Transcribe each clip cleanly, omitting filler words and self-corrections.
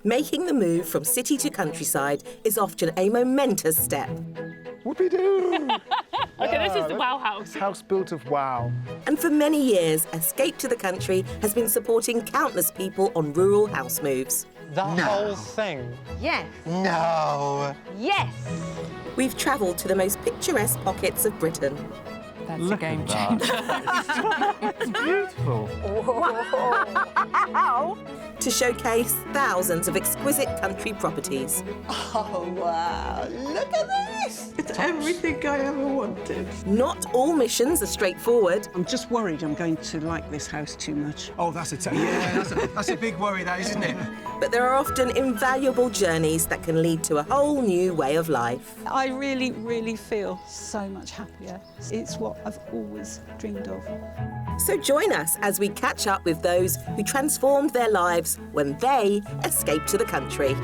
Making the move from city to countryside is often a momentous step. Whoopie-doo! Okay, this is the wow house. House built of wow. And for many years, Escape to the Country has been supporting countless people on rural house moves. The whole thing? Yes. No. Yes. We've travelled to the most picturesque pockets of Britain. That's Look a game at that. changer. It's beautiful. Wow. To showcase thousands of exquisite country properties. Oh, wow. Look at this. It's everything I ever wanted. Not all missions are straightforward. I'm just worried I'm going to like this house too much. Oh, that's a big worry, that is, isn't it? But there are often invaluable journeys that can lead to a whole new way of life. I really, really feel so much happier. It's what I've always dreamed of. So join us as we catch up with those who transformed their lives when they escaped to the country.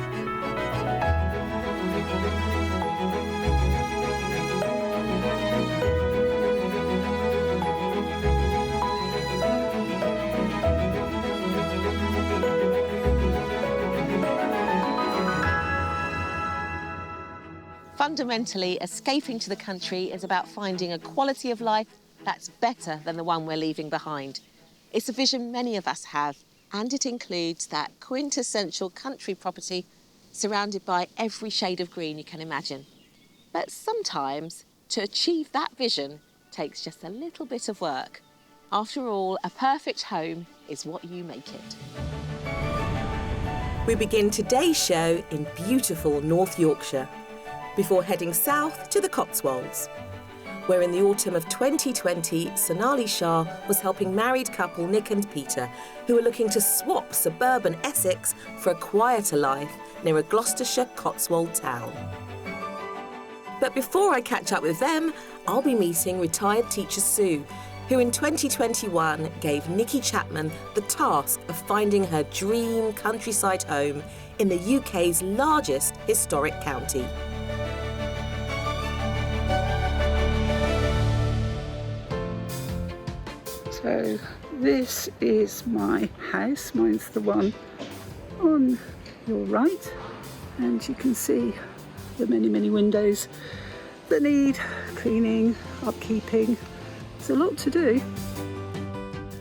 Fundamentally, escaping to the country is about finding a quality of life that's better than the one we're leaving behind. It's a vision many of us have, and it includes that quintessential country property surrounded by every shade of green you can imagine. But sometimes, to achieve that vision takes just a little bit of work. After all, a perfect home is what you make it. We begin today's show in beautiful North Yorkshire, before heading south to the Cotswolds, where in the autumn of 2020, Sonali Shah was helping married couple Nick and Peter, who were looking to swap suburban Essex for a quieter life near a Gloucestershire Cotswold town. But before I catch up with them, I'll be meeting retired teacher Sue, who in 2021 gave Nicki Chapman the task of finding her dream countryside home in the UK's largest historic county. So this is my house. Mine's the one on your right. And you can see the many, many windows that need cleaning, upkeeping. There's a lot to do.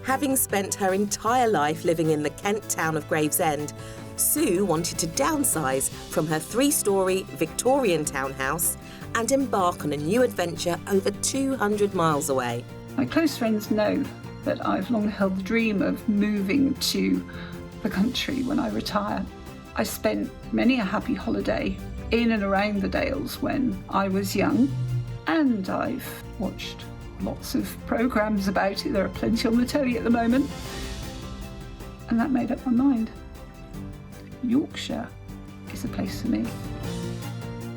Having spent her entire life living in the Kent town of Gravesend, Sue wanted to downsize from her 3-storey Victorian townhouse and embark on a new adventure over 200 miles away. My close friends know that I've long held the dream of moving to the country when I retire. I spent many a happy holiday in and around the Dales when I was young, and I've watched lots of programmes about it. There are plenty on the telly at the moment. And that made up my mind. Yorkshire is a place for me.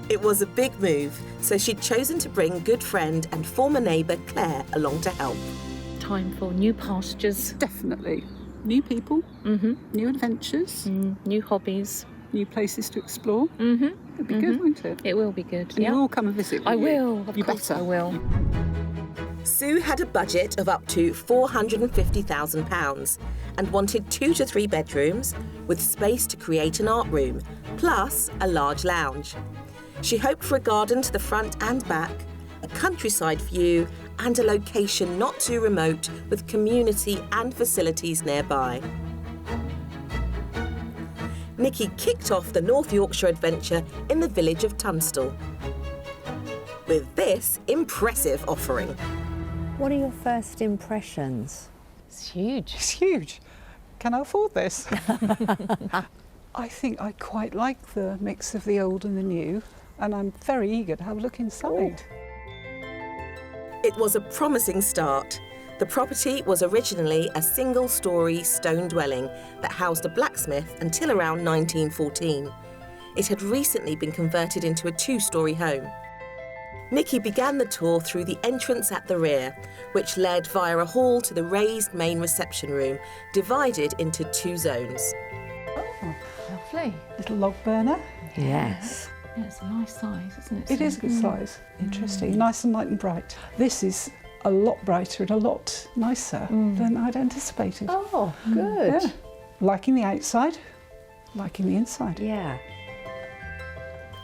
It was a big move, so she'd chosen to bring good friend and former neighbour Claire along to help. Time for new pastures. Definitely. New people, new adventures, New hobbies. new places to explore. It'll be good, won't it? It will be good. And you will come and visit, I won't you? will. Of You course better. I will. Sue had a budget of up to £450,000 and wanted 2 to 3 bedrooms with space to create an art room, plus a large lounge. She hoped for a garden to the front and back, a countryside view, and a location not too remote with community and facilities nearby. Nicki kicked off the North Yorkshire adventure in the village of Tunstall with this impressive offering. What are your first impressions? It's huge. It's huge. Can I afford this? I think I quite like the mix of the old and the new, and I'm very eager to have a look inside. It was a promising start. The property was originally a single-storey stone dwelling that housed a blacksmith until around 1914. It had recently been converted into a 2-storey home. Nicki began the tour through the entrance at the rear, which led via a hall to the raised main reception room, divided into 2 zones. Oh, Lovely. little log burner. Yes. Yeah, it's a nice size, isn't it? It is a good size. Interesting. Nice and light and bright. This is a lot brighter and a lot nicer than I'd anticipated. Oh, good. Yeah. Liking the outside. liking the inside. Yeah.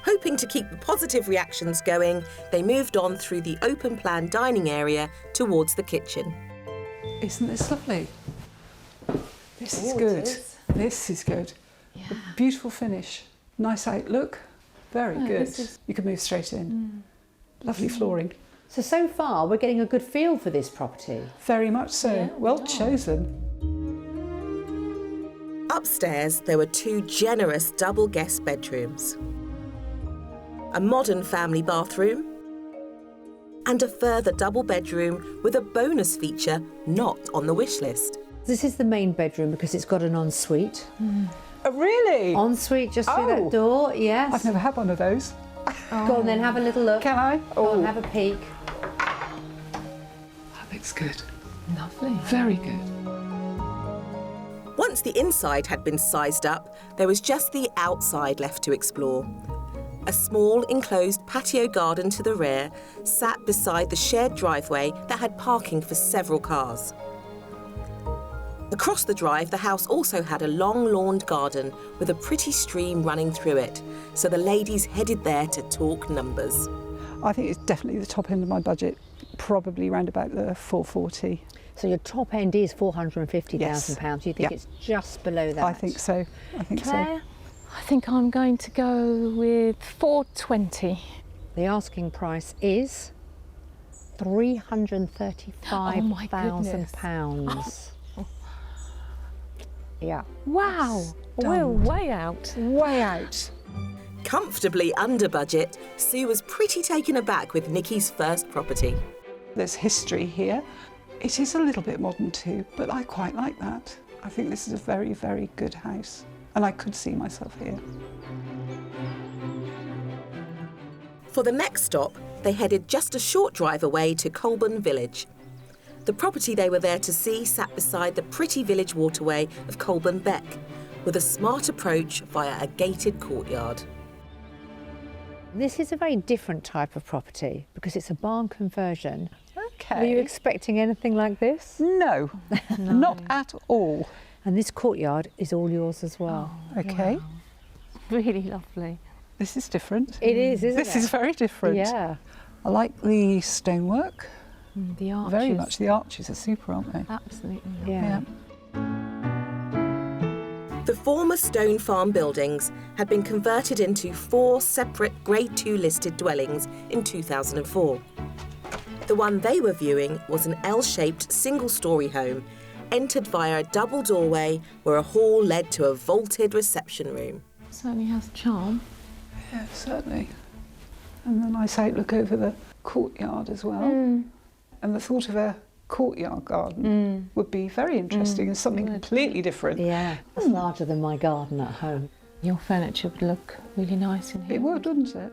Hoping to keep the positive reactions going, they moved on through the open-plan dining area towards the kitchen. Isn't this lovely? This is good. This is good. Yeah. A beautiful finish. Nice outlook. Very good. this is- You can move straight in. Lovely flooring. So far, we're getting a good feel for this property. Very much so. Yeah, well we are. chosen. Upstairs, there were 2 generous double guest bedrooms, a modern family bathroom, and a further double bedroom with a bonus feature not on the wish list. This is the main bedroom because it's got an ensuite. Oh, really? Ensuite just through Oh. that door, yes. I've never had one of those. Go on then, have a little look. Can I? Go on, have a peek. That looks good. Lovely. Very good. Once the inside had been sized up, there was just the outside left to explore. A small enclosed patio garden to the rear sat beside the shared driveway that had parking for several cars. Across the drive, the house also had a long lawned garden with a pretty stream running through it, so the ladies headed there to talk numbers. I think it's definitely the top end of my budget, probably around about the 440. So your top end is £450,000. Yes. You think Yeah. it's just below that? I think so. I think Claire? I think I'm going to go with 420. The asking price is £335,000. Yeah. Wow. We're way out. so. Way out. Comfortably under budget, Sue was pretty taken aback with Nicki's first property. There's history here. It is a little bit modern too, but I quite like that. I think this is a very, very good house, and I could see myself here. For the next stop, they headed just a short drive away to Colburn Village. The property they were there to see sat beside the pretty village waterway of Colburn Beck, with a smart approach via a gated courtyard. This is a very different type of property because it's a barn conversion. Okay. Were you expecting anything like this? No, not at all. And this courtyard is all yours as well. Okay. Really lovely. This is different. It is, isn't it? This is very different. Yeah. I like the stonework. The arches. Very much. The arches are super, aren't they? Absolutely. Yeah. The former stone farm buildings had been converted into 4 separate Grade 2 listed dwellings in 2004. The one they were viewing was an L-shaped single-storey home, entered via a double doorway where a hall led to a vaulted reception room. Certainly has charm. Yeah, certainly. And a nice outlook over the courtyard as well. And the thought of a courtyard garden would be very interesting and something completely different. Yeah. It's larger than my garden at home. Your furniture would look really nice in here. It would, wouldn't it?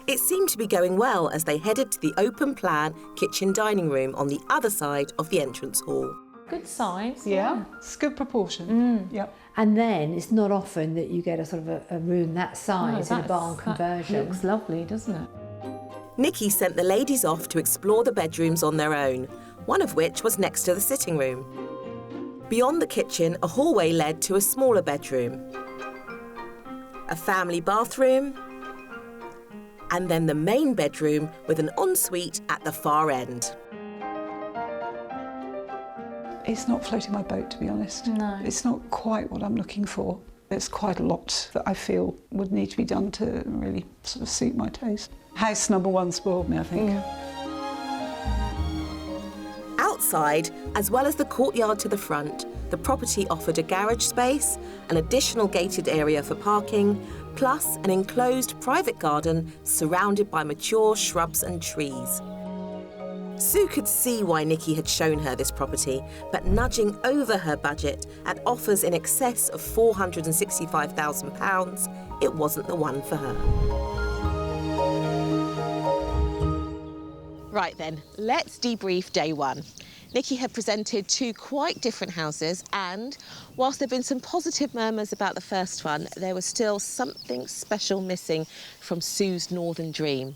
It seemed to be going well as they headed to the open-plan kitchen dining room on the other side of the entrance hall. Good size. Yeah, it's good proportion. Yep. And then it's not often that you get a sort of a room that size in a barn conversion. That looks lovely, doesn't it? Nicki sent the ladies off to explore the bedrooms on their own, one of which was next to the sitting room. Beyond the kitchen, a hallway led to a smaller bedroom, a family bathroom, and then the main bedroom with an ensuite at the far end. It's not floating my boat, to be honest. No. It's not quite what I'm looking for. There's quite a lot that I feel would need to be done to really sort of suit my taste. House number 1 spoiled me, I think. Outside, as well as the courtyard to the front, the property offered a garage space, an additional gated area for parking, plus an enclosed private garden surrounded by mature shrubs and trees. Sue could see why Nicki had shown her this property, but nudging over her budget at offers in excess of £465,000, it wasn't the one for her. Right then, let's debrief day 1. Nicki had presented 2 quite different houses, and whilst there have been some positive murmurs about the first one, there was still something special missing from Sue's northern dream.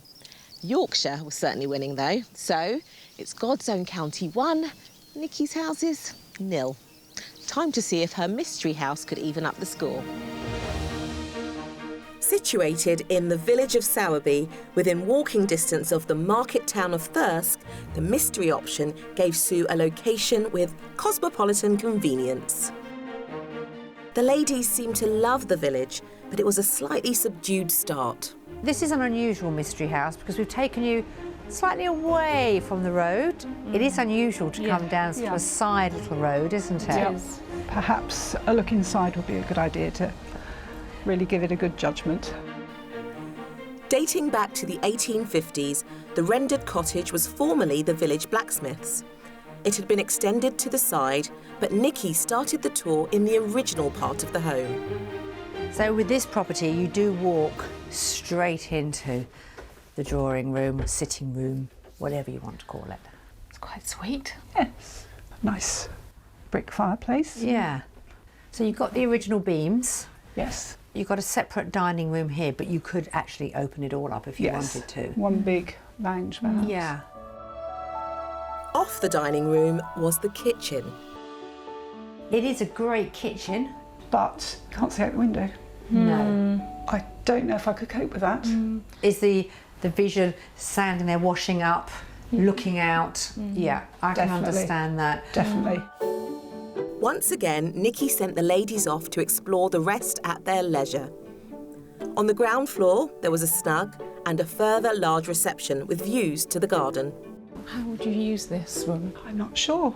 Yorkshire was certainly winning though, so it's God's own county 1, Nicki's houses 0. Time to see if her mystery house could even up the score. Situated in the village of Sowerby, within walking distance of the market town of Thirsk, the mystery option gave Sue a location with cosmopolitan convenience. The ladies seemed to love the village, but it was a slightly subdued start. This is an unusual mystery house because we've taken you slightly away from the road. It is unusual to come down to a side little road, isn't it? Yes. Perhaps a look inside would be a good idea to really give it a good judgment. Dating back to the 1850s, the rendered cottage was formerly the village blacksmith's. It had been extended to the side, but Nicki started the tour in the original part of the home. So with this property, you do walk straight into the drawing room, sitting room, whatever you want to call it. It's quite sweet. Yes. Nice brick fireplace. Yeah. So you've got the original beams. Yes. You've got a separate dining room here, but you could actually open it all up if you wanted to. One big lounge perhaps. Yeah. Off the dining room was the kitchen. It is a great kitchen. But can't see out the window. No. I don't know if I could cope with that. Is the vision standing there washing up, looking out? Yeah, I can Definitely. understand that. Definitely. Once again, Nicki sent the ladies off to explore the rest at their leisure. On the ground floor, there was a snug and a further large reception with views to the garden. How would you use this room? I'm not sure.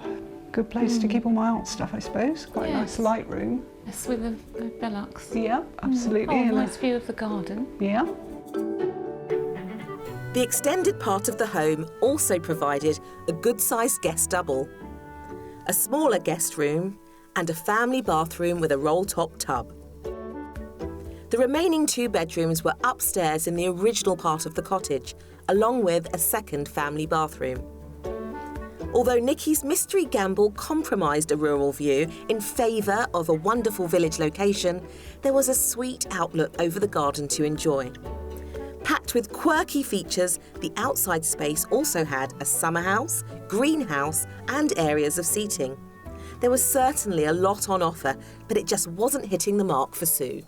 Good place to keep all my art stuff, I suppose. Quite a nice light room. Yes, with a Bellux. Yeah, absolutely. Oh, And nice view of the garden. Yeah. The extended part of the home also provided a good-sized guest double, a smaller guest room, and a family bathroom with a roll-top tub. The remaining 2 bedrooms were upstairs in the original part of the cottage, along with a second family bathroom. Although Nicki's mystery gamble compromised a rural view in favour of a wonderful village location, there was a sweet outlook over the garden to enjoy. Packed with quirky features, the outside space also had a summer house, greenhouse, and areas of seating. There was certainly a lot on offer, but it just wasn't hitting the mark for Sue.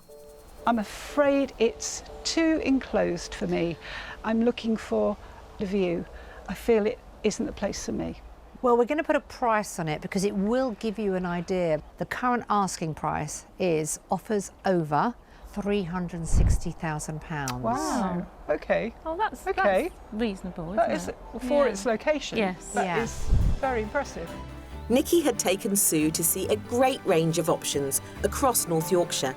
I'm afraid it's too enclosed for me. I'm looking for the view. I feel it isn't the place for me. Well, we're going to put a price on it because it will give you an idea. The current asking price is offers over £360,000. Wow. Okay. Oh, that's reasonable, That isn't is it? for its location. Yes. That is very impressive. Nicki had taken Sue to see a great range of options across North Yorkshire.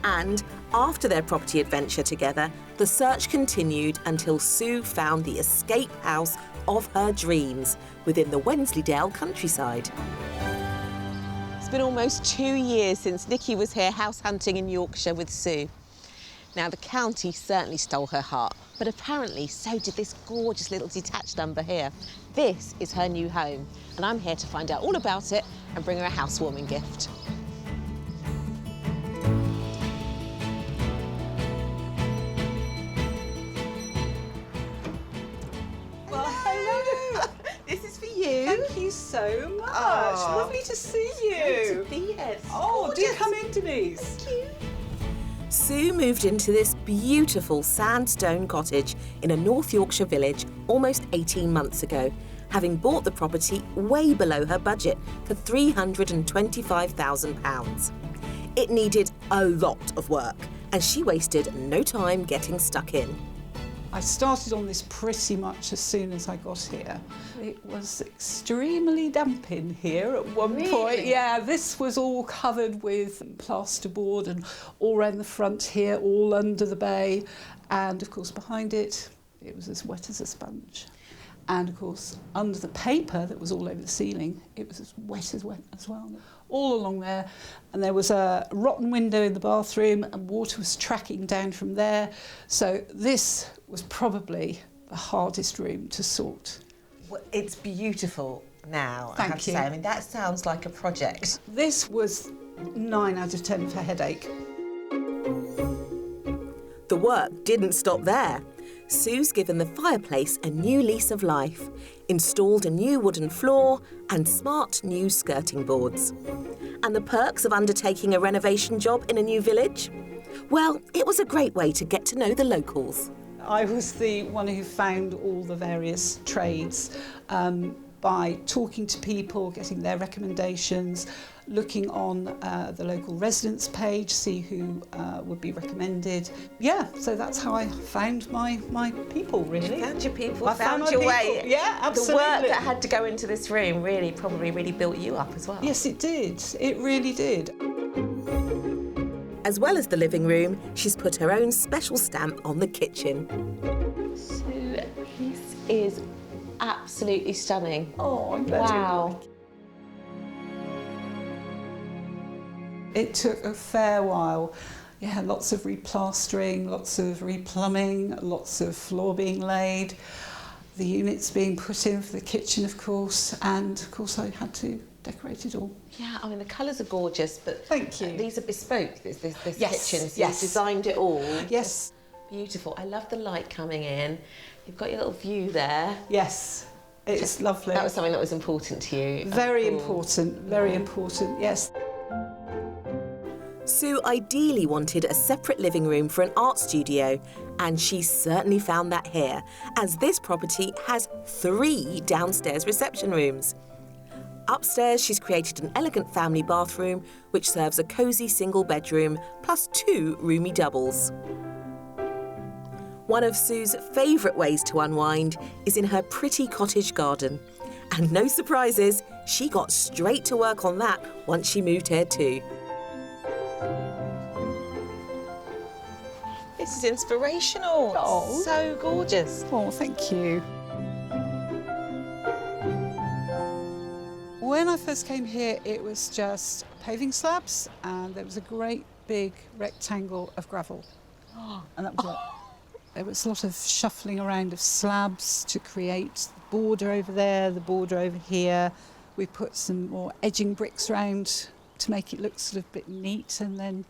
And after their property adventure together, the search continued until Sue found the escape house of her dreams within the Wensleydale countryside. It's been almost 2 years since Nicki was here house hunting in Yorkshire with Sue. Now, the county certainly stole her heart, but apparently so did this gorgeous little detached number here. This is her new home, and I'm here to find out all about it and bring her a housewarming gift. This is for you. Thank you so much. Oh. Lovely to see you. Yes. Oh, do come in, Denise. Thank you. Sue moved into this beautiful sandstone cottage in a North Yorkshire village almost 18 months ago, having bought the property way below her budget for £325,000. It needed a lot of work, and she wasted no time getting stuck in. I started on this pretty much as soon as I got here. It was extremely damp in here at one point. Yeah, this was all covered with plasterboard and all around the front here, all under the bay. And of course behind it, it was as wet as a sponge. And of course under the paper that was all over the ceiling, it was as wet as well. All along there, and there was a rotten window in the bathroom and water was tracking down from there. So this was probably the hardest room to sort. Well, it's beautiful now, I Thank have to you. say. I mean, that sounds like a project. This was 9 out of 10 for headache. The work didn't stop there. Sue's given the fireplace a new lease of life, installed a new wooden floor and smart new skirting boards. And the perks of undertaking a renovation job in a new village? Well, it was a great way to get to know the locals. I was the one who found all the various trades by talking to people, getting their recommendations, looking on the local residents page, see who would be recommended. Yeah, so that's how I found my people, really. You found your people, I found your way. Yeah, absolutely. The work that had to go into this room probably really built you up as well. Yes, it did. It really did. As well as the living room, she's put her own special stamp on the kitchen. So this is absolutely stunning. Oh, I'm glad wow. It took a fair while. Yeah, lots of replastering, lots of replumbing, lots of floor being laid, the units being put in for the kitchen, of course, and of course I had to decorate it all. Yeah, I mean the colours are gorgeous, but thank you. These are bespoke. This Yes, kitchen. So yes. You've designed it all. Yes. Beautiful. I love the light coming in. You've got your little view there. Yes, it's lovely. That was something that was important to you. Very important. Very important. Yes. Sue ideally wanted a separate living room for an art studio, and she certainly found that here, as this property has 3 downstairs reception rooms. Upstairs, she's created an elegant family bathroom, which serves a cosy single bedroom, plus 2 roomy doubles. One of Sue's favourite ways to unwind is in her pretty cottage garden. And no surprises, she got straight to work on that once she moved here too. This is inspirational. Oh. So gorgeous. Oh, thank you. When I first came here, it was just paving slabs, and there was a great big rectangle of gravel. And that was it. There was a lot of shuffling around of slabs to create the border over there, the border over here. We put some more edging bricks round to make it look sort of a bit neat, and then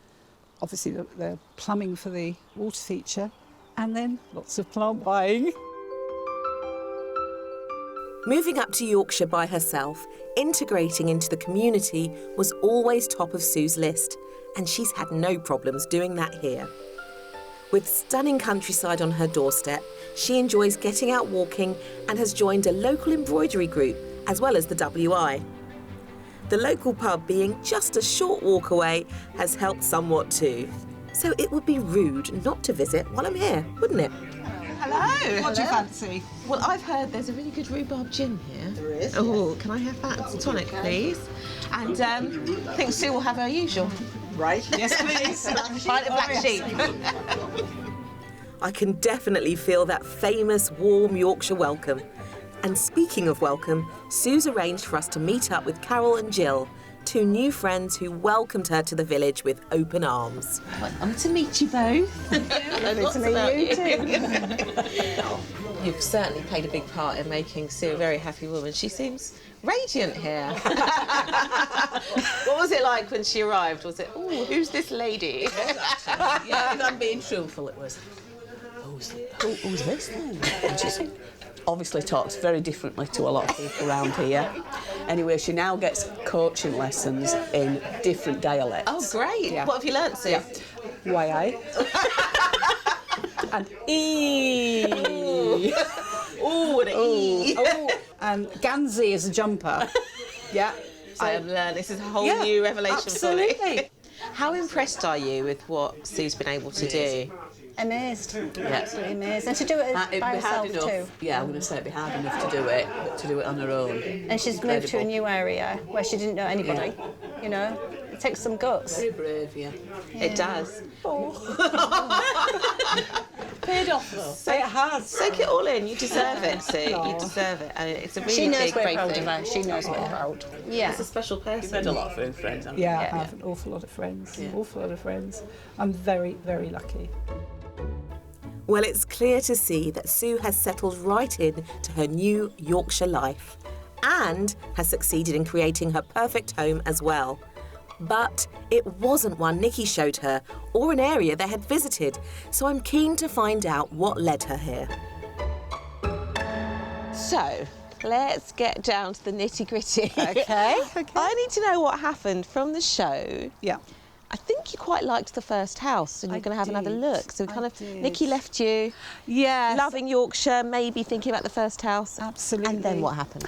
obviously the plumbing for the water feature, and then lots of plant buying. Moving up to Yorkshire by herself, integrating into the community was always top of Sue's list, and she's had no problems doing that here. With stunning countryside on her doorstep, she enjoys getting out walking and has joined a local embroidery group, as well as the WI. The local pub being just a short walk away has helped somewhat too. So it would be rude not to visit while I'm here, wouldn't it? Hello. What do you fancy? Well, I've heard there's a really good rhumbarb gin here. There is. Oh, can I have that and tonic, please? And I think Sue will have her usual. Right. Yes, please. Right, the black sheep. I can definitely feel that famous warm Yorkshire welcome. And speaking of welcome, Sue's arranged for us to meet up with Carol and Jill, 2 new friends who welcomed her to the village with open arms. I'm to meet you both. Lovely to meet you too. You've certainly played a big part in making Sue a very happy woman. She seems radiant here. What was it like when she arrived? Was it, oh, who's this lady? Yeah, if I'm being truthful, it was, who's this then? And she obviously talks very differently to a lot of people around here. Anyway, she now gets coaching lessons in different dialects. Oh, great. Yeah. What have you learnt, Sue? Yeah. Why and E. Oh, and an E. Oh, and Gansey is a jumper. Yeah. I have learned. This is a whole Yeah, new revelation for me. absolutely. How impressed are you with what Sue's been able to do? Amazed, absolutely amazed, and to do it by herself too. Yeah, I'm going to say it'd be hard enough to do it, but to do it on her own. And she's moved to a new area where she didn't know anybody. Yeah. You know, it takes some guts. Very brave, yeah. It does. Paid off though. It has. Soak it all in. You deserve it, Sue. You deserve it. And it's a really She knows big, we're great proud thing. of her. She knows we're proud. Yeah. It's a special person. You've had a lot of friends, haven't you? Yeah, I have an awful lot of friends. Yeah. An awful lot of friends. I'm very, very lucky. Well, it's clear to see that Sue has settled right in to her new Yorkshire life and has succeeded in creating her perfect home as well. But it wasn't one Nicki showed her or an area they had visited, so I'm keen to find out what led her here. So, let's get down to the nitty-gritty. Okay. I need to know what happened from the show. Yeah. I think you quite liked the first house and you're going to have another look. So Nicki left you. Yes. Loving Yorkshire, maybe thinking about the first house. Absolutely. And then what happened?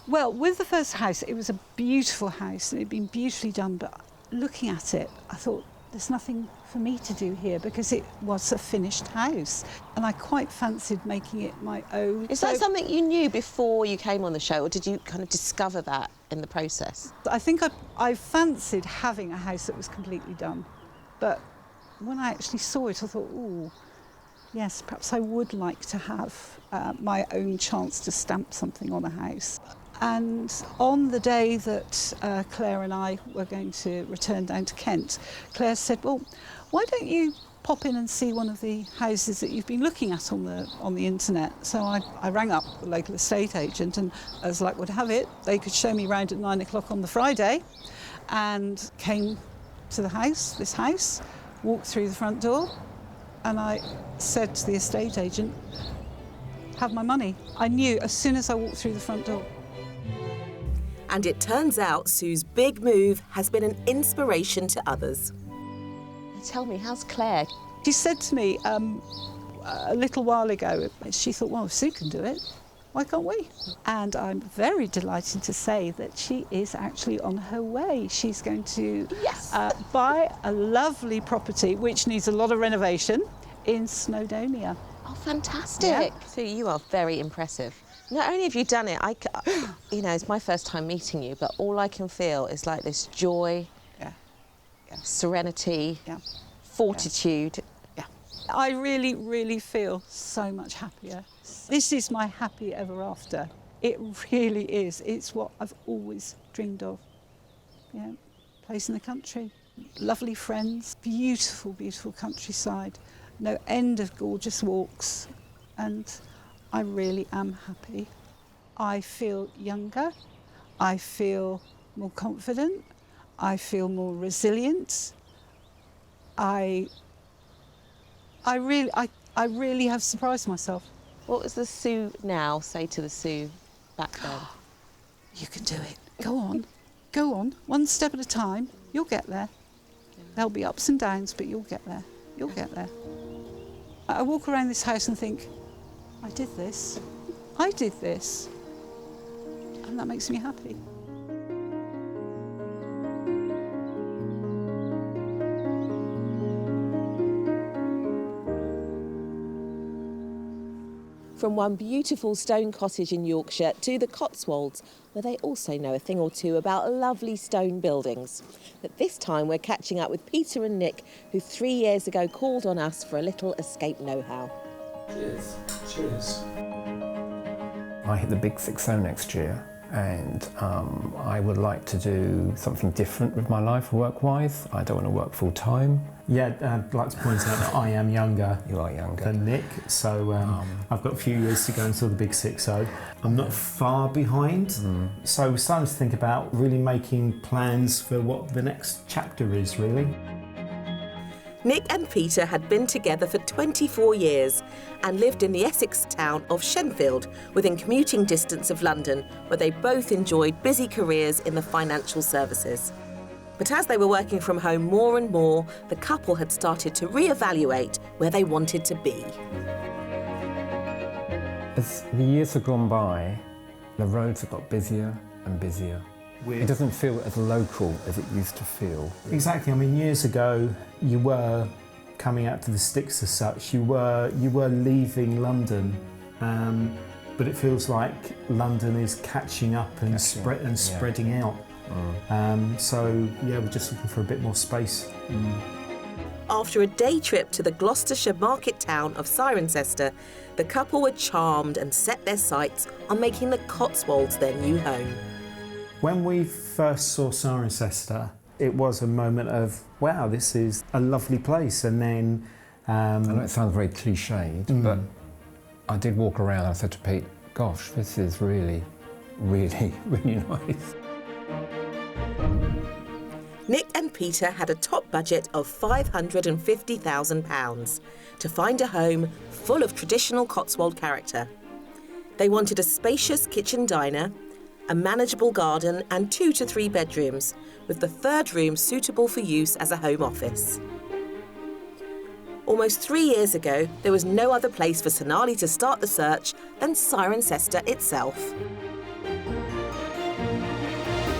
Well, with the first house, it was a beautiful house and it had been beautifully done, but looking at it, I thought, there's nothing for me to do here because it was a finished house and I quite fancied making it my own. Is that something you knew before you came on the show, or did you kind of discover that in the process? I think I fancied having a house that was completely done, but when I actually saw it I thought, oh yes, perhaps I would like to have my own chance to stamp something on a house. And on the day that Claire and I were going to return down to Kent, Claire said, well, why don't you pop in and see one of the houses that you've been looking at on the internet? So I rang up the local estate agent, and as luck would have it, they could show me around at 9 o'clock on the Friday, and came to the house, this house, walked through the front door, and I said to the estate agent, have my money. I knew as soon as I walked through the front door. And it turns out Sue's big move has been an inspiration to others. Tell me, how's Claire? She said to me a little while ago, she thought, well, if Sue can do it, why can't we? And I'm very delighted to say that she is actually on her way. She's going to buy a lovely property, which needs a lot of renovation, in Snowdonia. Oh, fantastic. Yeah. So you are very impressive. Not only have you done it, you know, it's my first time meeting you, but all I can feel is like this joy, serenity, fortitude. Yeah. I really, really feel so much happier. This is my happy ever after. It really is. It's what I've always dreamed of. Yeah, place in the country, lovely friends, beautiful, beautiful countryside, no end of gorgeous walks, and I really am happy. I feel younger, I feel more confident, I feel more resilient. I really have surprised myself. What does the Sue now say to the Sue back then? You can do it. Go on, one step at a time. You'll get there. There'll be ups and downs, but you'll get there. You'll get there. I walk around this house and think, I did this, and that makes me happy. From one beautiful stone cottage in Yorkshire to the Cotswolds, where they also know a thing or two about lovely stone buildings. But this time we're catching up with Peter and Nick, who 3 years ago called on us for a little escape know-how. Cheers. Cheers. I hit the big 60 next year, and I would like to do something different with my life work-wise. I don't want to work full-time. Yeah, I'd like to point out that I am younger, than Nick, so I've got a few years to go until the big 60. I'm not far behind, so we're starting to think about really making plans for what the next chapter is, really. Nick and Peter had been together for 24 years and lived in the Essex town of Shenfield, within commuting distance of London, where they both enjoyed busy careers in the financial services. But as they were working from home more and more, the couple had started to re-evaluate where they wanted to be. As the years have gone by, the roads have got busier and busier. It doesn't feel as local as it used to feel. Exactly. I mean, years ago, you were coming out to the sticks as such. You were leaving London, but it feels like London is catching up and spreading out. So yeah, we're just looking for a bit more space. After a day trip to the Gloucestershire market town of Cirencester, the couple were charmed and set their sights on making the Cotswolds their new home. When we first saw Cirencester, it was a moment of, wow, this is a lovely place. And then... I know it sounds very cliched, but I did walk around and I said to Pete, gosh, this is really, really, really nice. Nick and Peter had a top budget of £550,000 to find a home full of traditional Cotswold character. They wanted a spacious kitchen diner, a manageable garden and 2 to 3 bedrooms, with the third room suitable for use as a home office. Almost 3 years ago, there was no other place for Sonali to start the search than Cirencester itself.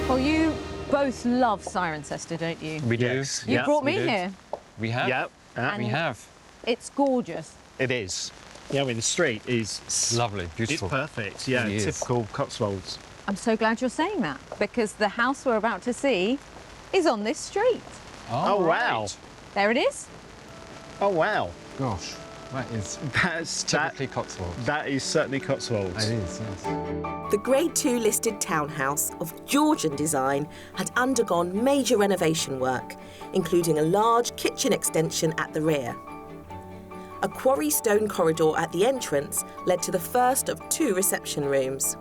Well, you both love Cirencester, don't you? We do. Yes. You brought me here. We have. Yep. And we have. It's gorgeous. It is. Yeah, I mean, the street is... Lovely, beautiful. It's perfect, yeah, It is. typical Cotswolds. I'm so glad you're saying that, because the house we're about to see is on this street. Oh, wow. There it is. Oh, wow. Gosh, that is typically Cotswolds. That is certainly Cotswolds. It is, yes. The Grade 2 listed townhouse of Georgian design had undergone major renovation work, including a large kitchen extension at the rear. A quarry stone corridor at the entrance led to the first of 2 reception rooms.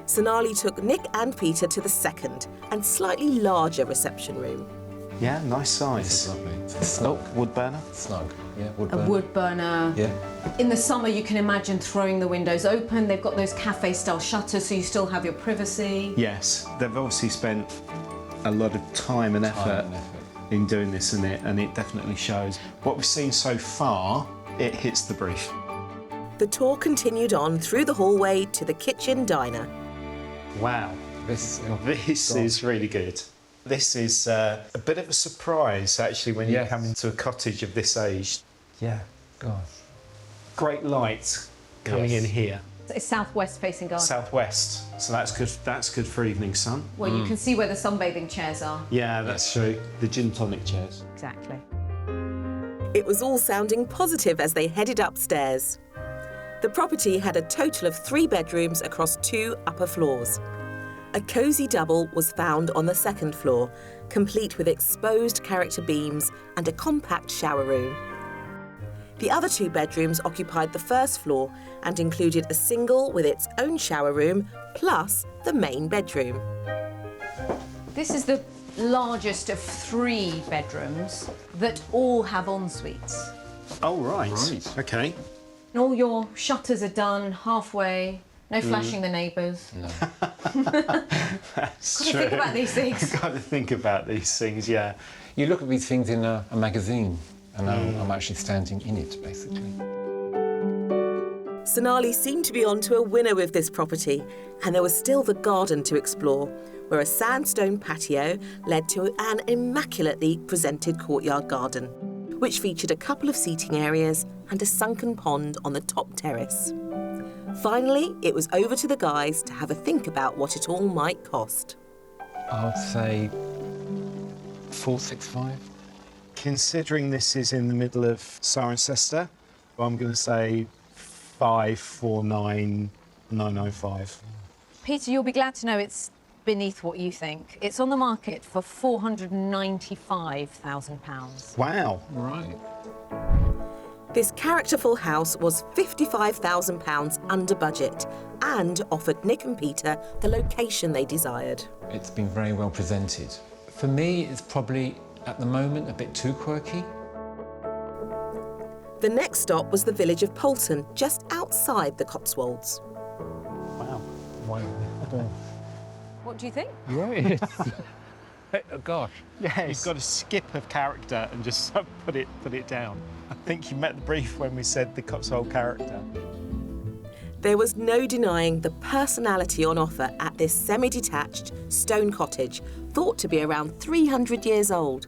Sonali took Nick and Peter to the second and slightly larger reception room. Yeah, nice size. This is lovely. It's snug. Wood burner? Snug, yeah, wood A burner. wood burner. Yeah. In the summer, you can imagine throwing the windows open. They've got those cafe-style shutters, so you still have your privacy. Yes, they've obviously spent a lot of time and effort in doing this, and it definitely shows. What we've seen so far, it hits the brief. The tour continued on through the hallway to the kitchen diner. Wow, this is really good. This is a bit of a surprise, actually, when you come into a cottage of this age. Yeah, gosh. Great light coming in here. It's southwest facing garden. Southwest, so that's good. That's good for evening sun. Where you can see where the sunbathing chairs are. Yeah, that's true. The gin tonic chairs. Exactly. It was all sounding positive as they headed upstairs. The property had a total of 3 bedrooms across 2 upper floors. A cosy double was found on the 2nd floor, complete with exposed character beams and a compact shower room. The other 2 bedrooms occupied the 1st floor and included a single with its own shower room, plus the main bedroom. This is the largest of 3 bedrooms that all have ensuites. Oh, right. Okay. And all your shutters are done halfway. No flashing the neighbours. No. That's Got to think about these things. Got to think about these things, yeah. You look at these things in a magazine, and I'm actually standing in it, basically. Sonali seemed to be onto a winner with this property, and there was still the garden to explore, where a sandstone patio led to an immaculately presented courtyard garden, which featured a couple of seating areas and a sunken pond on the top terrace. Finally, it was over to the guys to have a think about what it all might cost. I would say 465. Considering this is in the middle of Cirencester, I'm going to say 549,995. Peter, you'll be glad to know it's beneath what you think. It's on the market for £495,000. Wow. Right. This characterful house was £55,000 under budget and offered Nick and Peter the location they desired. It's been very well presented. For me, it's probably, at the moment, a bit too quirky. The next stop was the village of Poulton, just outside the Cotswolds. Wow. Wow. What do you think? Right. Gosh. Yeah, you've got to skip of character and just put it down. I think you met the brief when we said the Cotswold character. There was no denying the personality on offer at this semi-detached stone cottage, thought to be around 300 years old.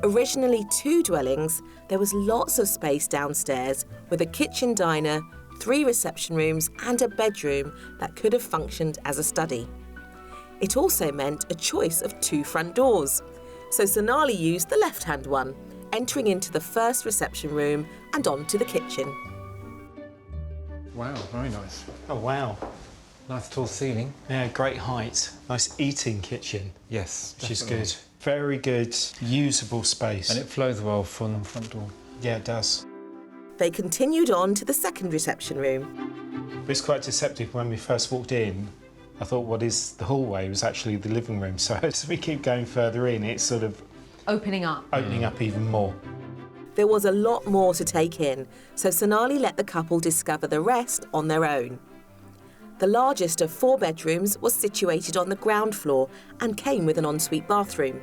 Originally 2 dwellings, there was lots of space downstairs with a kitchen diner, 3 reception rooms and a bedroom that could have functioned as a study. It also meant a choice of 2 front doors. So Sonali used the left-hand one, entering into the first reception room and onto the kitchen. Wow, very nice. Oh, wow. Nice tall ceiling. Yeah, great height. Nice eating kitchen. Yes, which is definitely. good. Very good, usable space. And it flows well from the front door. Yeah, it does. They continued on to the second reception room. It was quite deceptive when we first walked in. I thought what is the hallway was actually the living room. So as we keep going further in, it's sort of opening up even more. There was a lot more to take in, so Sonali let the couple discover the rest on their own. The largest of 4 bedrooms was situated on the ground floor and came with an ensuite bathroom.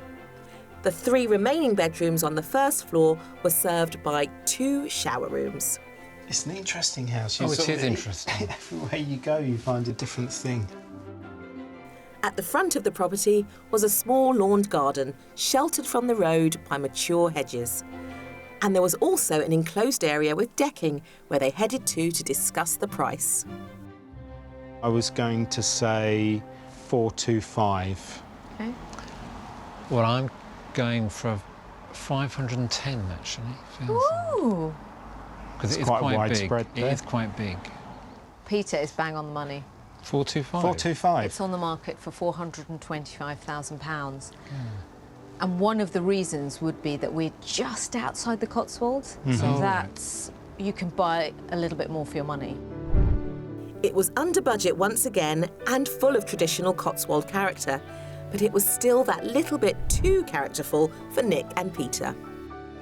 The 3 remaining bedrooms on the first floor were served by 2 shower rooms. It's an interesting house. Oh, it is interesting. Everywhere you go, you find a different thing. At the front of the property was a small lawned garden, sheltered from the road by mature hedges. And there was also an enclosed area with decking where they headed to discuss the price. I was going to say 425. Okay. Well, I'm going for 510 actually. Ooh! Because it is quite quite widespread big. there. It is quite big. Peter is bang on the money. 425. 425. It's on the market for £425,000. And one of the reasons would be that we're just outside the Cotswolds, so that's, you can buy a little bit more for your money. It was under budget once again and full of traditional Cotswold character, but it was still that little bit too characterful for Nick and Peter.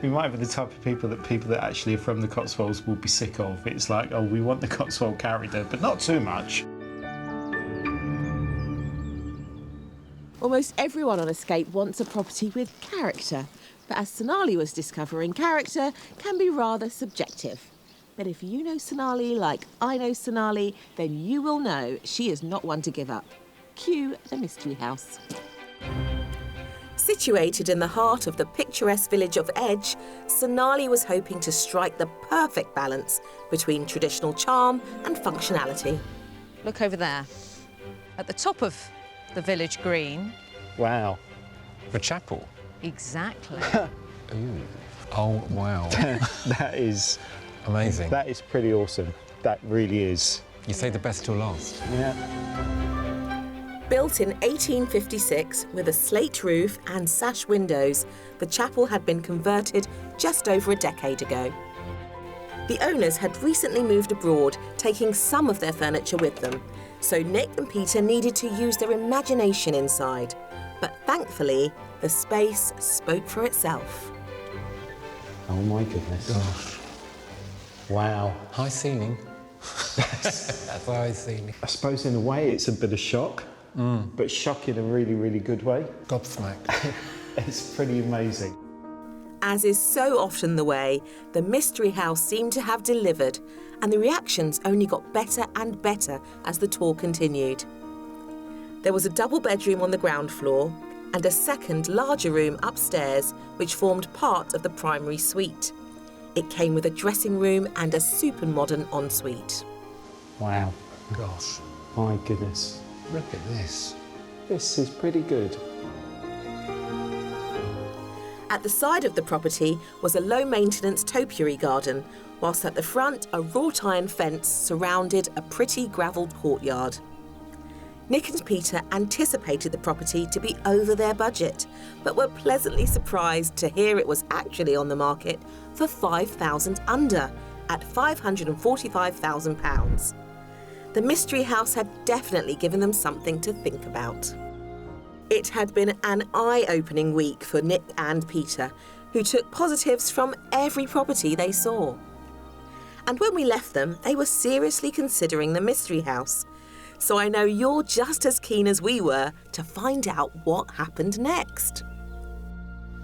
We might be the type of people that actually are from the Cotswolds will be sick of. It's like, oh, we want the Cotswold character, but not too much. Almost everyone on Escape wants a property with character, but as Sonali was discovering, character can be rather subjective. But if you know Sonali like I know Sonali, then you will know she is not one to give up. Cue the mystery house. Situated in the heart of the picturesque village of Edge, Sonali was hoping to strike the perfect balance between traditional charm and functionality. Look over there. At the top of the village green. Wow. The chapel? Exactly. Ooh. Oh, wow. That is... amazing. That is pretty awesome. That really is. You say the best till last. Yeah. Built in 1856 with a slate roof and sash windows, the chapel had been converted just over a decade ago. The owners had recently moved abroad, taking some of their furniture with them, so Nick and Peter needed to use their imagination inside. But thankfully, the space spoke for itself. Oh my goodness. Gosh. Wow. High ceiling. That's high ceiling. I suppose in a way it's a bit of shock, but shock in a really, really good way. Gobsmacked. It's pretty amazing. As is so often the way, the mystery house seemed to have delivered, and the reactions only got better and better as the tour continued. There was a double bedroom on the ground floor and a second larger room upstairs which formed part of the primary suite. It came with a dressing room and a super modern ensuite. Wow. Gosh. My goodness. Look at this. This is pretty good. At the side of the property was a low-maintenance topiary garden, whilst at the front a wrought iron fence surrounded a pretty gravelled courtyard. Nick and Peter anticipated the property to be over their budget, but were pleasantly surprised to hear it was actually on the market for £5,000 under, at £545,000. The mystery house had definitely given them something to think about. It had been an eye-opening week for Nick and Peter, who took positives from every property they saw. And when we left them, they were seriously considering the mystery house. So I know you're just as keen as we were to find out what happened next.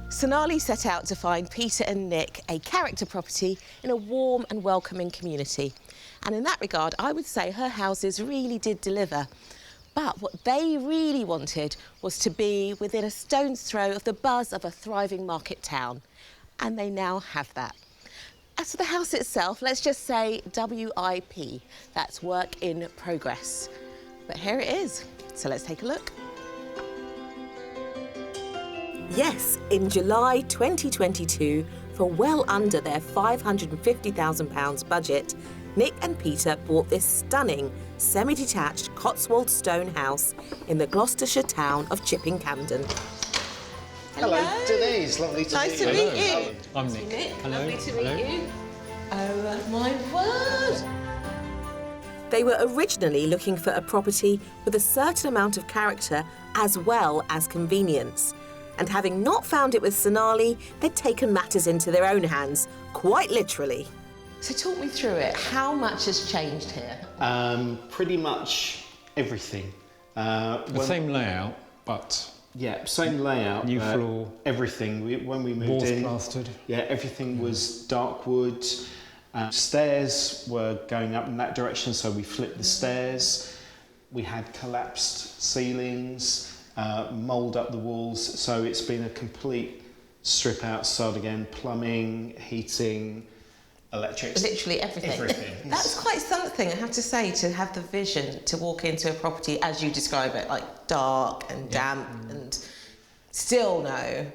Sonali set out to find Peter and Nick a character property in a warm and welcoming community. And in that regard, I would say her houses really did deliver. But what they really wanted was to be within a stone's throw of the buzz of a thriving market town. And they now have that. As for the house itself, let's just say WIP. That's work in progress. But here it is. So let's take a look. Yes, in July 2022, for well under their £550,000 budget, Nick and Peter bought this stunning, semi-detached Cotswold stone house in the Gloucestershire town of Chipping Campden. Hello, Denise. Lovely to Nice meet to you. meet you. I'm Nick. Hello. Lovely to Hello. meet you. Oh, my word. They were originally looking for a property with a certain amount of character as well as convenience. And having not found it with Sonali, they'd taken matters into their own hands, quite literally. So talk me through it. How much has changed here? Pretty much everything. The same layout, but... Yeah, same layout. New floor. Everything. When we moved Walls in... plastered. Yeah, everything was dark wood. Stairs were going up in that direction, so we flipped the stairs. We had collapsed ceilings, mould up the walls, so it's been a complete strip outside again, plumbing, heating, electrics. Literally everything. Everything. That's quite something, I have to say, to have the vision to walk into a property as you describe it, like dark and damp, and still know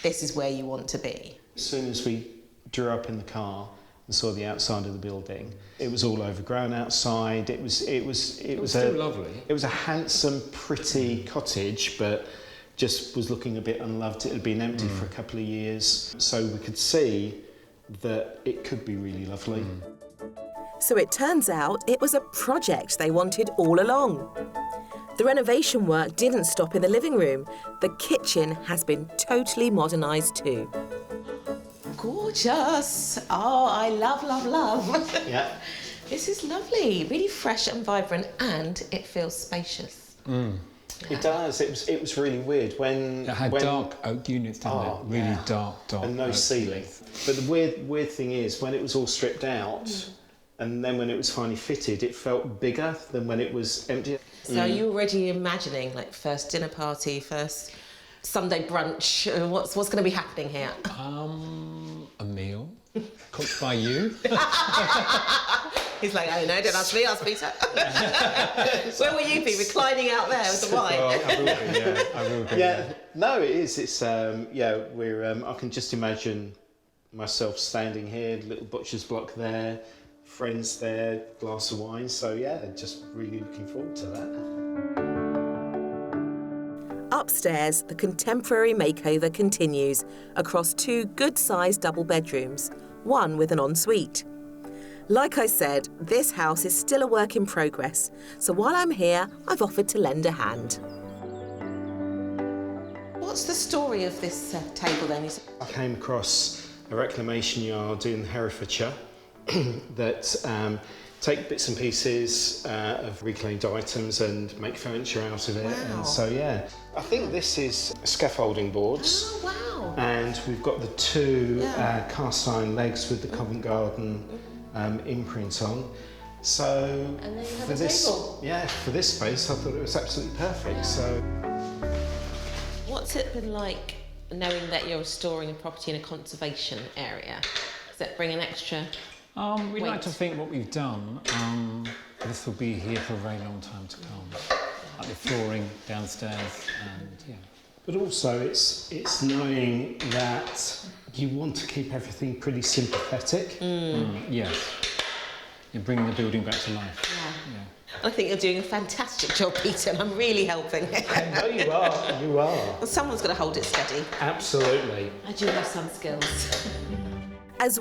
this is where you want to be. As soon as we drew up in the car and saw the outside of the building, it was all overgrown outside. It was still lovely. It was a handsome, pretty cottage, but just was looking a bit unloved. It had been empty for a couple of years, so we could see that it could be really lovely. So it turns out it was a project they wanted all along. The renovation work didn't stop in the living room. The kitchen has been totally modernised too. Gorgeous. Oh, I love, love, love. Yeah. This is lovely, really fresh and vibrant, and it feels spacious. It does. It was really weird when it had dark oak units, didn't it? Really dark, and no ceiling. But the weird thing is, when it was all stripped out, and then when it was finally fitted, it felt bigger than when it was empty. So are you already imagining, like, first dinner party, first Sunday brunch? What's going to be happening here? A meal cooked by you. He's like, oh no, don't ask me, ask Peter. Where will you be, reclining out there with the wine? Well, I will be, yeah. I will be. Yeah, no, it is. It's I can just imagine myself standing here, little butcher's block there, friends there, glass of wine. So yeah, just really looking forward to that. Upstairs, the contemporary makeover continues across 2 good-sized double bedrooms, one with an ensuite. Like I said, this house is still a work in progress, so while I'm here, I've offered to lend a hand. What's the story of this table then? I came across a reclamation yard in Herefordshire that take bits and pieces of reclaimed items and make furniture out of it. Wow. And so, yeah. I think this is scaffolding boards. Oh, wow. And we've got the 2 cast iron legs with the Covent Garden imprint on. So and then you have for a this, table. for this space, I thought it was absolutely perfect. So, what's it been like knowing that you're restoring a property in a conservation area? Does that bring an extra? We'd like to think what we've done. This will be here for a very long time to come. Like the flooring downstairs, and yeah. but also it's knowing that you want to keep everything pretty sympathetic. Yes. You're bringing the building back to life. I think you're doing a fantastic job, Peter, and I'm really helping. No, you are. You are. Well, someone's got to hold it steady. Absolutely. I do have some skills. As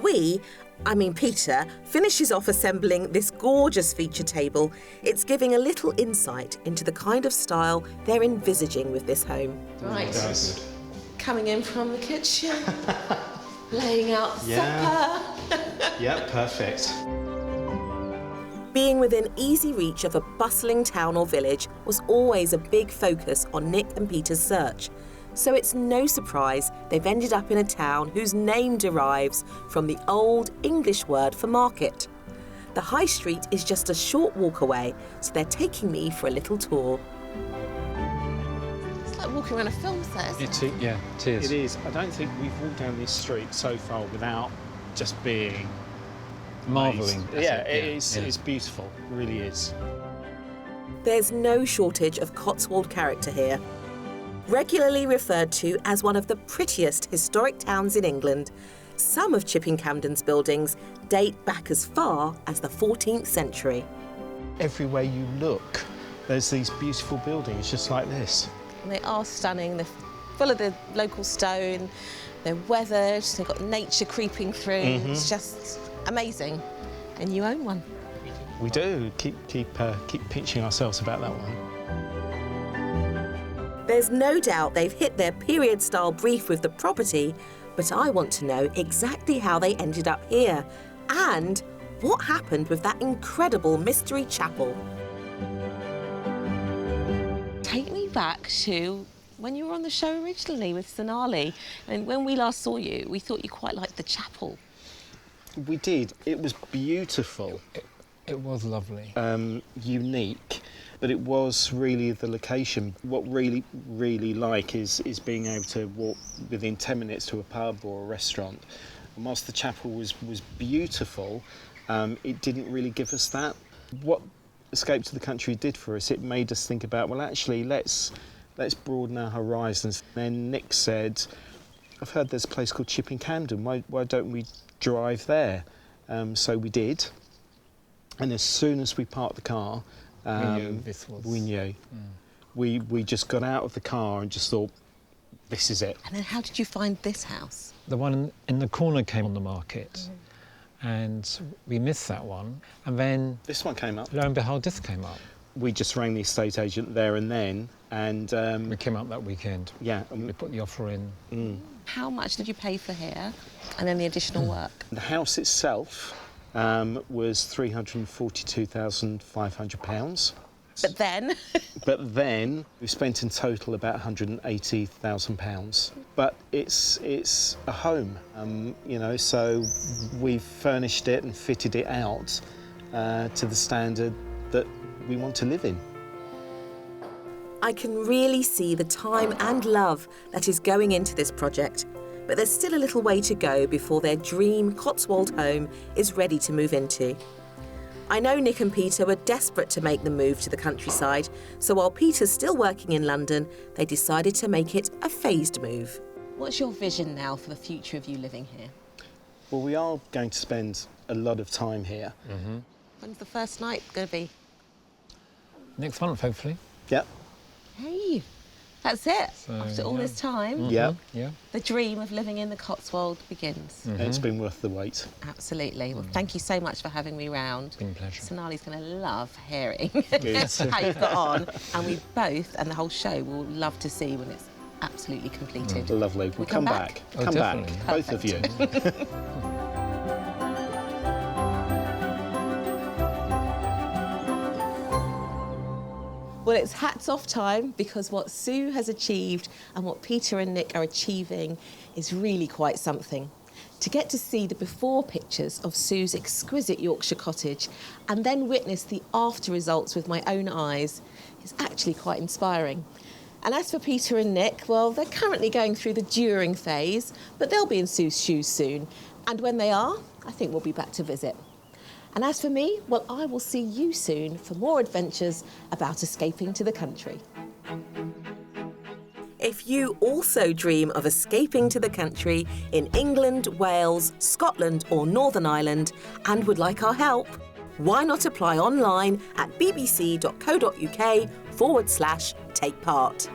Peter, finishes off assembling this gorgeous feature table, it's giving a little insight into the kind of style they're envisaging with this home. Right. Coming in from the kitchen, laying out the supper. Yeah, perfect. Being within easy reach of a bustling town or village was always a big focus on Nick and Peter's search. So it's no surprise they've ended up in a town whose name derives from the old English word for market. The high street is just a short walk away, so they're taking me for a little tour. It's like walking around a film set, isn't it? Yeah, it is. It is. I don't think we've walked down this street so far without just being marvelling. Yeah, it's beautiful. It really is. There's no shortage of Cotswold character here. Regularly referred to as one of the prettiest historic towns in England, some of Chipping Campden's buildings date back as far as the 14th century. Everywhere you look, there's these beautiful buildings just like this. And they are stunning. They're full of the local stone. They're weathered. They've got nature creeping through. It's just amazing. And you own one. We do. Keep pinching ourselves about that one. There's no doubt they've hit their period-style brief with the property, but I want to know exactly how they ended up here And what happened with that incredible mystery chapel? Take me back to when you were on the show originally with Sonali. And when we last saw you, we thought you quite liked the chapel. We did. It was beautiful. It was lovely. Unique, but it was really the location. What really like is being able to walk within 10 minutes to a pub or a restaurant. And whilst the chapel was beautiful, it didn't really give us that. What Escape to the Country did for us, it made us think about, well, actually, let's broaden our horizons. Then Nick said, I've heard there's a place called Chipping Camden. Why don't we drive there? So we did. And as soon as we parked the car, we knew. We just got out of the car and just thought, this is it. And then how did you find this house? The one in the corner came on the market. And we missed that one. And then this one came up. Lo and behold, this came up. We just rang the estate agent there and then, and we came up that weekend. Yeah, and we put the offer in. How much did you pay for here, and then the additional work? The house itself was £342,500. But then we spent in total about £180,000. But it's a home, you know. So we've furnished it and fitted it out to the standard that we want to live in. I can really see the time and love that is going into this project, but there's still a little way to go before their dream Cotswold home is ready to move into. I know Nick and Peter were desperate to make the move to the countryside, so while Peter's still working in London, they decided to make it a phased move. What's your vision now for the future of you living here? Well, we are going to spend a lot of time here. When's the first night going to be? Next month, hopefully. Yep. Hey, that's it. So, After all this time, Yeah. the dream of living in the Cotswold begins. It's been worth the wait. Absolutely. Well, thank you so much for having me round. It's been a pleasure. Sonali's going to love hearing Good. how you've got on, and we both and the whole show will love to see when it's absolutely completed. Lovely. We'll come back. Oh, Come back, definitely. both of you. Well, it's hats off time, because what Sue has achieved and what Peter and Nick are achieving is really quite something. To get to see the before pictures of Sue's exquisite Yorkshire cottage and then witness the after results with my own eyes is actually quite inspiring. And as for Peter and Nick, well, they're currently going through the during phase, but they'll be in Sue's shoes soon. And when they are, I think we'll be back to visit. And as for me, well, I will see you soon for more adventures about escaping to the country. If you also dream of escaping to the country in England, Wales, Scotland or Northern Ireland and would like our help, why not apply online at bbc.co.uk/take part.